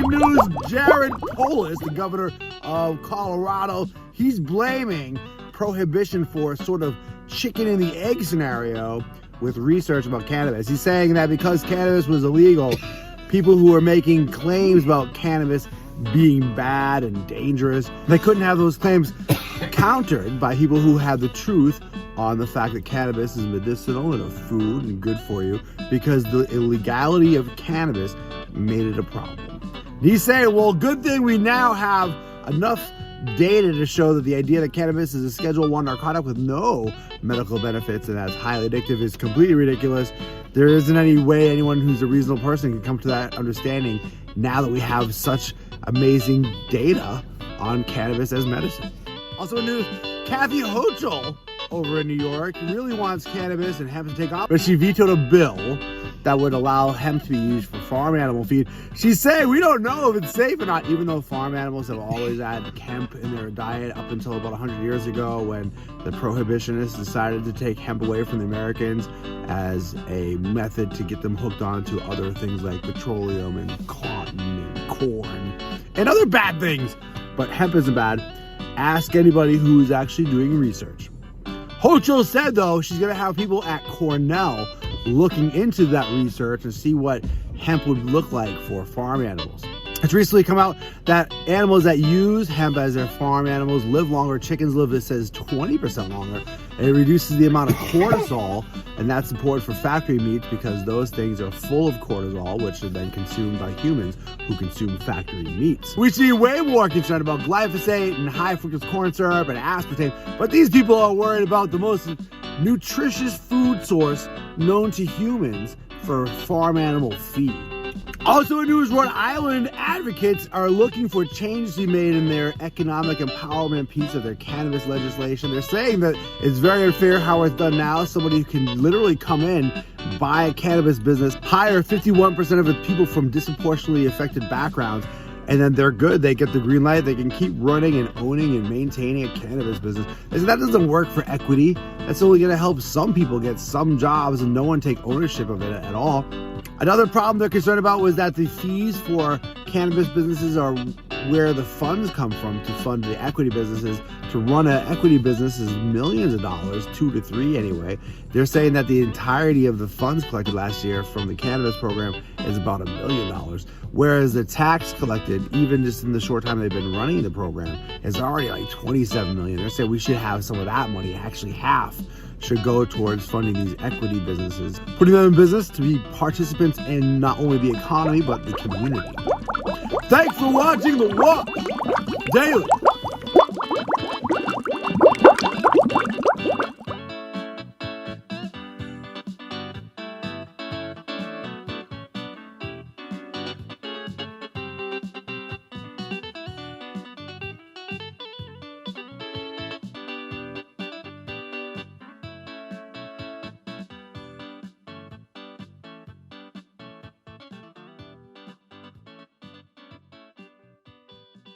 breaking news, Jarod Polis, the governor of Colorado, he's blaming prohibition for sort of chicken and the egg scenario with research about cannabis. He's saying that because cannabis was illegal, people who are making claims about cannabis being bad and dangerous, they couldn't have those claims countered by people who have the truth on the fact that cannabis is medicinal and a food and good for you, because the illegality of cannabis made it a problem. And he's saying, well, good thing we now have enough data to show that the idea that cannabis is a Schedule I narcotic with no medical benefits and that's highly addictive is completely ridiculous. There isn't any way anyone who's a reasonable person can come to that understanding now that we have such amazing data on cannabis as medicine. Also in news, Kathy Hochul over in New York really wants cannabis and hemp to take off, but she vetoed a bill that would allow hemp to be used for farm animal feed. She's saying we don't know if it's safe or not, even though farm animals have always had hemp in their diet up until about 100 years ago, when the prohibitionists decided to take hemp away from the Americans as a method to get them hooked on to other things like petroleum and cotton and corn and other bad things. But hemp isn't bad. Ask anybody who's actually doing research. Hochul said, though, she's going to have people at Cornell looking into that research and see what hemp would look like for farm animals. It's recently come out that animals that use hemp as their farm animals live longer. Chickens live, it says, 20% longer. And it reduces the amount of cortisol, and that's important for factory meats because those things are full of cortisol, which are then consumed by humans who consume factory meats. We see way more concern about glyphosate and high fructose corn syrup and aspartame, but these people are worried about the most nutritious food source known to humans for farm animal feed. Also in news, Rhode Island advocates are looking for changes to be made in their economic empowerment piece of their cannabis legislation. They're saying that it's very unfair how it's done now. Somebody can literally come in, buy a cannabis business, hire 51% of the people from disproportionately affected backgrounds, and then they're good. They get the green light. They can keep running and owning and maintaining a cannabis business. And that doesn't work for equity. That's only going to help some people get some jobs and no one take ownership of it at all. Another problem they're concerned about was that the fees for cannabis businesses are where the funds come from to fund the equity businesses. To run an equity business is millions of dollars, 2 to 3 anyway. They're saying that the entirety of the funds collected last year from the cannabis program is about $1 million, whereas the tax collected, even just in the short time they've been running the program, is already like $27 million. They're saying we should have some of that money, actually half should go towards funding these equity businesses, putting them in business to be participants in not only the economy, but the community. Thanks for watching The Walk Daily.